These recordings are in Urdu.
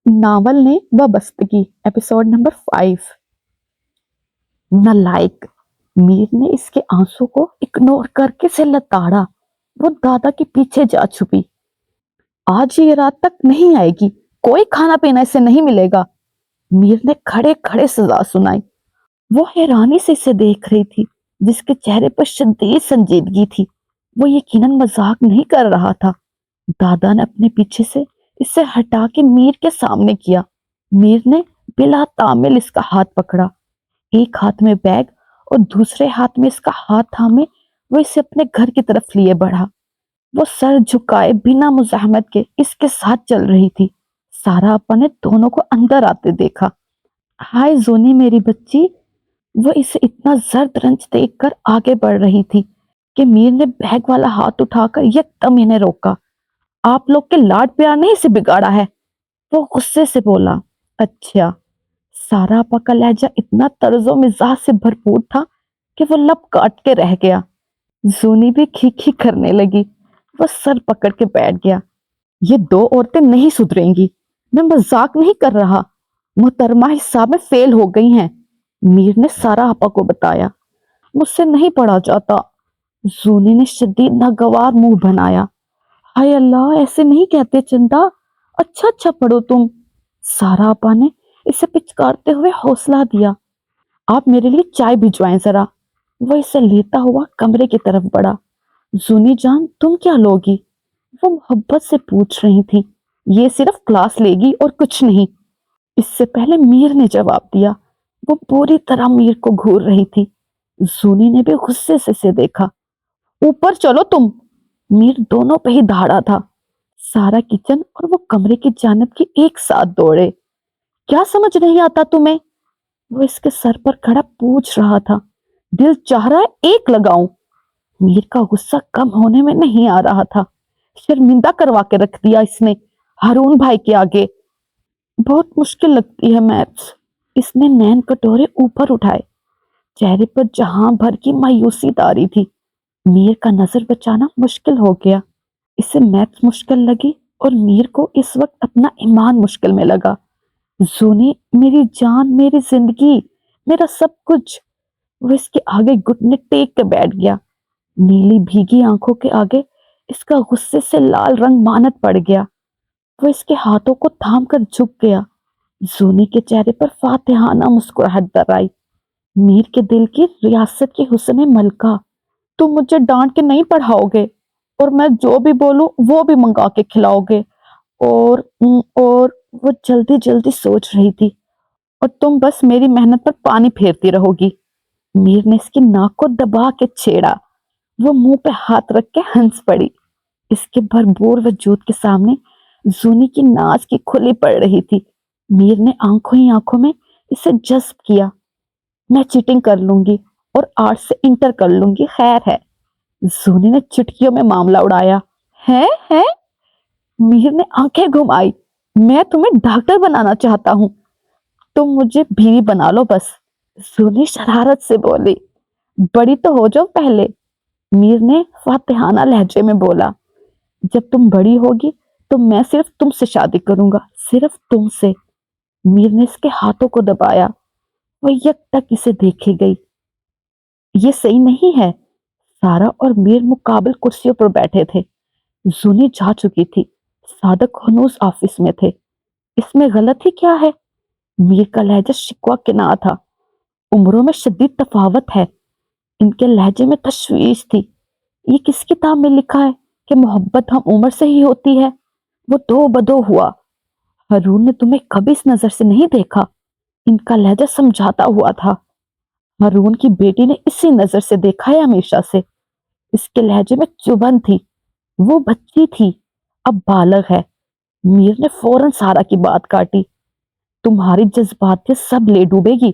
ناول نے وابستگی ایپیسوڈ نمبر 5۔ نالائق! میر نے اس کے آنسوں کو اگنور کر کے اسے لتاڑا۔ وہ دادا کے پیچھے جا چھپی۔ آج یہ رات تک نہیں آئے گی، کوئی کھانا پینا اسے نہیں ملے گا۔ میر نے کھڑے کھڑے سزا سنائی۔ وہ حیرانی سے اسے دیکھ رہی تھی، جس کے چہرے پر شدید سنجیدگی تھی۔ وہ یقیناً مذاق نہیں کر رہا تھا۔ دادا نے اپنے پیچھے سے اسے ہٹا کے میر کے سامنے کیا۔ میر نے بلا تعمل اس کا ہاتھ پکڑا۔ ایک ہاتھ میں بیگ اور دوسرے ہاتھ میں اس کا ہاتھ تھامے وہ اسے اپنے گھر کی طرف لیے بڑھا۔ وہ سر جھکائے بنا مزاحمت کے اس کے ساتھ چل رہی تھی۔ سارا آپا نے دونوں کو اندر آتے دیکھا۔ ہائے زونی میری بچی! وہ اسے اتنا زرد رنج دیکھ کر آگے بڑھ رہی تھی کہ میر نے بیگ والا ہاتھ اٹھا کر یکدم انہیں روکا۔ آپ لوگ کے لاڈ پیار نے اسے بگاڑا ہے، وہ غصے سے بولا۔ اچھا؟ سارا آپا کا لہجہ اتنا طرز و مزاح سے بھرپور تھا کہ وہ لب کاٹ کے رہ گیا۔ زونی بھی کھی کرنے لگی۔ وہ سر پکڑ کے بیٹھ گیا۔ یہ دو عورتیں نہیں سدھریں گی، میں مذاق نہیں کر رہا۔ محترمہ حساب میں فیل ہو گئی ہیں، میر نے سارا آپا کو بتایا۔ مجھ سے نہیں پڑھا جاتا، زونی نے شدید ناگوار منہ بنایا۔ ہائے اللہ، ایسے نہیں کہتے چندا، اچھا پڑھو تم، سارا آپا نے اسے پچکارتے ہوئے حوصلہ دیا۔ آپ میرے لیے چائے بھجوائیں ذرا۔ وہ اسے لیتا ہوا کمرے کی طرف بڑھا۔ زونی جان تم کیا لوگی؟ وہ محبت سے پوچھ رہی تھی۔ یہ صرف کلاس لے گی اور کچھ نہیں، اس سے پہلے میر نے جواب دیا۔ وہ پوری طرح میر کو گھور رہی تھی۔ زونی نے بھی غصے سے اسے دیکھا۔ اوپر چلو تم! میر دونوں پہ ہی دھاڑا تھا۔ سارا کچن اور وہ کمرے کی جانب کی ایک ساتھ دوڑے۔ کیا سمجھ نہیں آتا تمہیں؟ وہ اس کے سر پر کھڑا پوچھ رہا تھا۔ دل چاہ رہا ہے ایک لگاؤں۔ میر کا غصہ کم ہونے میں نہیں آ رہا تھا۔ شرمندہ کروا کے رکھ دیا اس نے ہارون بھائی کے آگے۔ بہت مشکل لگتی ہے میتھس۔ اس نے نین کٹورے اوپر اٹھائے۔ چہرے پر جہاں بھر کی مایوسی تاری تھی۔ میر کا نظر بچانا مشکل ہو گیا۔ اسے میتھس مشکل لگی اور میر کو اس وقت اپنا ایمان مشکل میں لگا۔ زونی میری جان، میری زندگی، میرا سب کچھ! وہ اس کے آگے گھٹنے ٹیک کے بیٹھ گیا۔ نیلی بھیگی آنکھوں کے آگے اس کا غصے سے لال رنگ مانت پڑ گیا۔ وہ اس کے ہاتھوں کو تھام کر جھک گیا۔ زونی کے چہرے پر فاتحانہ مسکراہٹ در آئی۔ میر کے دل کی ریاست کی حسن ملکہ! تم مجھے ڈانٹ کے نہیں پڑھاؤ گے اور میں جو بھی بولوں وہ بھی منگا کے کھلاؤ گے، اور وہ جلدی جلدی سوچ رہی تھی، اور تم بس میری محنت پر پانی پھیرتی رہو گی۔ میر نے اس کی ناک کو دبا کے چھیڑا۔ وہ منہ پہ ہاتھ رکھ کے ہنس پڑی۔ اس کے بھرپور وجود کے سامنے زونی کی ناز کی کھلی پڑ رہی تھی۔ میر نے آنکھوں ہی آنکھوں میں اسے جذب کیا۔ میں چیٹنگ کر لوں گی اور آرٹ سے انٹر کر لوں گی، خیر ہے۔ زونی نے چٹکیوں میں معاملہ اڑایا۔ ہے؟ میر نے آنکھیں گھمائی۔ میں تمہیں ڈاکٹر بنانا چاہتا ہوں، تم مجھے بیوی بنا لو بس، زونی شرارت سے بولی۔ بڑی تو ہو جاؤ پہلے، میر نے فاتحانہ لہجے میں بولا۔ جب تم بڑی ہوگی تو میں صرف تم سے شادی کروں گا، صرف تم سے۔ میر نے اس کے ہاتھوں کو دبایا۔ وہ یک تک اسے دیکھے گئی۔ یہ صحیح نہیں ہے۔ سارا اور میر مقابل کرسیوں پر بیٹھے تھے۔ زونی جا چکی تھی۔ صادق ہنوز آفس میں تھے۔ اس میں غلط ہی کیا ہے؟ میر کا لہجہ شکوہ کناں تھا۔ عمروں میں شدید تفاوت ہے۔ ان کے لہجے میں تشویش تھی۔ یہ کس کتاب میں لکھا ہے کہ محبت ہم عمر سے ہی ہوتی ہے؟ وہ دو بدو ہوا۔ ہارون نے تمہیں کبھی اس نظر سے نہیں دیکھا، ان کا لہجہ سمجھاتا ہوا تھا۔ ہارون کی بیٹی نے اسی نظر سے دیکھا ہے ہمیشہ سے۔ اس کے لہجے میں چبھن تھی۔ وہ بچی تھی، اب بالغ ہے۔ میر نے فوراً سارا کی بات کاٹی۔ تمہاری جذبات یہ سب لے ڈوبے گی۔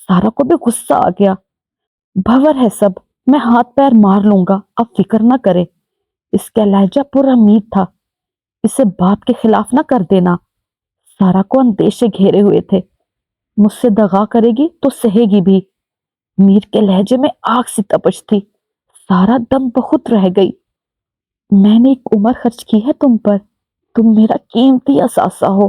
سارا کو بھی غصہ آ گیا۔ بھور ہے سب، میں ہاتھ پیر مار لوں گا، آپ فکر نہ کرے۔ اس کا لہجہ پورا امید تھا۔ اسے باپ کے خلاف نہ کر دینا۔ سارا کو اندیشے گھیرے ہوئے تھے۔ مجھ سے دغا کرے گی تو سہے گی بھی۔ میر کے لہجے میں آگ سی تپش تھی۔ سارا دم بہت رہ گئی۔ میں نے ایک عمر خرچ کی ہے تم پر، تم میرا قیمتی اثاثہ ہو۔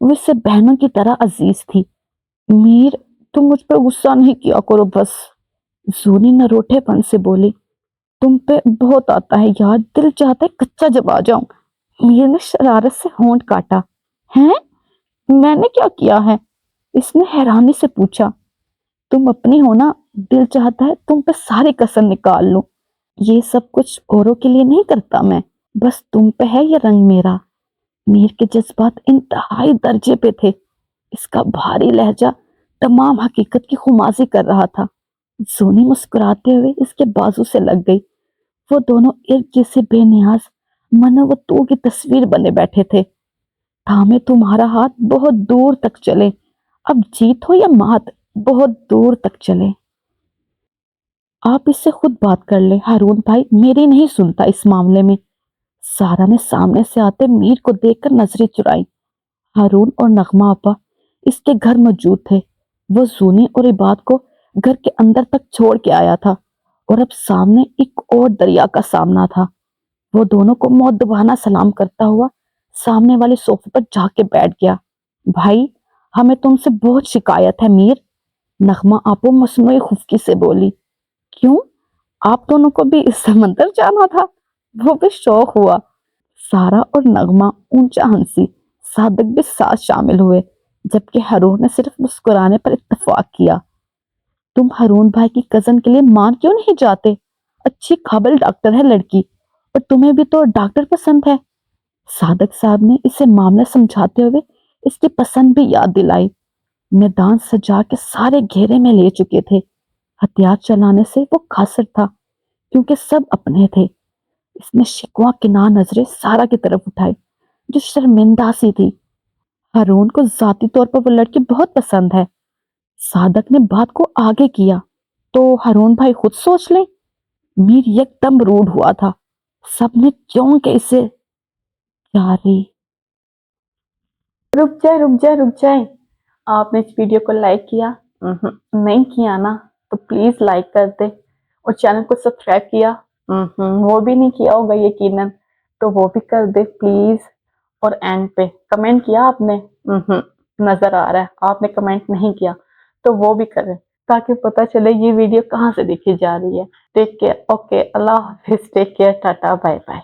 وہ اسے بہنوں کی طرح عزیز تھی۔ میر، تم مجھ پر غصہ نہیں کیا کرو بس، زونی نروٹھے پن سے بولی۔ تم پہ بہت آتا ہے یار، دل چاہتا ہے کچا جبا جاؤں۔ میر نے شرارت سے ہونٹ کاٹا۔ ہیں؟ میں نے کیا کیا ہے؟ اس نے حیرانی سے پوچھا۔ تم اپنی ہو نا، دل چاہتا ہے تم پہ ساری کسر نکال لوں۔ یہ سب کچھ اوروں کے لیے نہیں کرتا میں، بس تم پہ ہے یہ رنگ میرا۔ میر کے جذبات انتہائی درجے پہ تھے۔ اس کا بھاری لہجہ تمام حقیقت کی خمازی کر رہا تھا۔ زونی مسکراتے ہوئے اس کے بازو سے لگ گئی۔ وہ دونوں ایک جیسے بے نیاز منو و تو کی تصویر بنے بیٹھے تھے۔ تھامے تمہارا ہاتھ بہت دور تک چلے، اب جیت ہو یا مات، بہت دور تک چلے۔ آپ اس سے خود بات کر لیں، ہارون بھائی میری نہیں سنتا اس معاملے میں۔ سارا نے سامنے سے آتے میر کو دیکھ کر نظریں چرائی۔ ہارون اور نغمہ آپا اس کے گھر موجود تھے۔ وہ زونی اور عباد کو گھر کے اندر تک چھوڑ کے آیا تھا اور اب سامنے ایک اور دریا کا سامنا تھا۔ وہ دونوں کو مؤدبانہ سلام کرتا ہوا سامنے والے صوفے پر جا کے بیٹھ گیا۔ بھائی، ہمیں تم سے بہت شکایت ہے میر، نغمہ آپو مصنوعی خفگی سے بولی۔ کیوں؟ آپ دونوں کو بھی اس سمندر جانا تھا؟ وہ بھی شوق ہوا۔ سارا اور نغمہ اونچا ہنسی، صادق بھی ساتھ شامل ہوئے، جبکہ ہارون نے صرف مسکرانے پر اتفاق کیا۔ تم ہارون بھائی کی کزن کے لیے مان کیوں نہیں جاتے؟ اچھی قابل ڈاکٹر ہے لڑکی، اور تمہیں بھی تو ڈاکٹر پسند ہے۔ صادق صاحب نے اسے معاملہ سمجھاتے ہوئے اس کی پسند بھی یاد دلائی۔ میدان سجا کے سارے گھیرے میں لے چکے تھے۔ ہتھیار چلانے سے وہ قاصر تھا کیونکہ سب اپنے تھے۔ اس نے شکوہ کناہ نظریں سارا کی طرف اٹھائی جو شرمندہ سی تھی۔ ہارون کو ذاتی طور پر وہ لڑکی بہت پسند ہے۔ صادق نے بات کو آگے کیا۔ تو ہارون بھائی خود سوچ لیں۔ میر یک دم روڈ ہوا تھا۔ سب نے چونک کے اسے جاری۔ رک جائے۔ آپ نے اس ویڈیو کو لائک کیا؟ نہیں کیا نا تو پلیز لائک کر دے، اور چینل کو سبسکرائب کیا؟ وہ بھی نہیں کیا ہوگا یقیناً، تو وہ بھی کر دے پلیز۔ اور اینڈ پہ کمنٹ کیا آپ نے؟ نظر آ رہا ہے آپ نے کمنٹ نہیں کیا، تو وہ بھی کریں تاکہ پتہ چلے یہ ویڈیو کہاں سے دیکھی جا رہی ہے۔ ٹیک کیئر، اوکے، اللہ حافظ، take care, tata, bye bye.